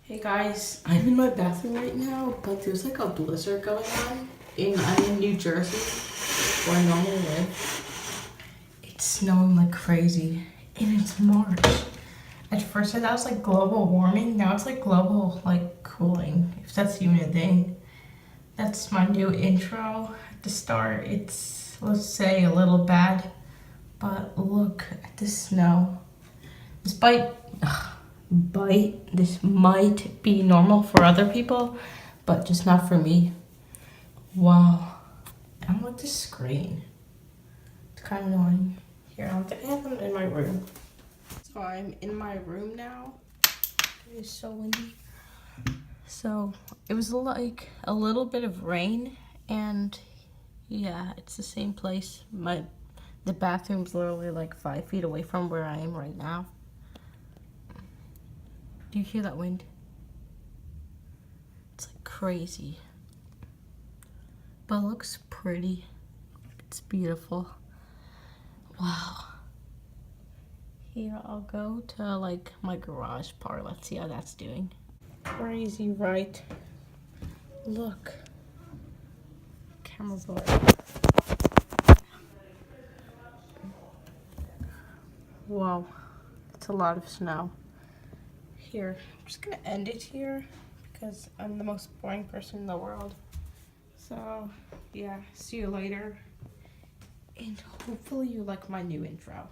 Hey guys, I'm in my bathroom right now, but there's like a blizzard going on. I'm in New Jersey, where I normally live. It's snowing like crazy, and it's March. At first I thought it was like global warming, now it's like global like cooling, if that's even a thing. That's my new intro at the start. It's, let's say, a little bad, but look at the snow. Despite this might be normal for other people, but just not for me. Wow. I don't like this screen. It's kind of annoying. Here, I have them in my room. So I'm in my room now. It is so windy. So it was like a little bit of rain, and yeah, it's the same place. The bathroom's literally like 5 feet away from where I am right now. Do you hear that wind? It's like crazy. But it looks pretty. It's beautiful. Wow. Here, I'll go to like my garage part. Let's see how that's doing. Crazy, right? Look. Camera boy. Wow. It's a lot of snow. Here, I'm just gonna end it here because I'm the most boring person in the world. So, yeah, see you later. And hopefully you like my new intro.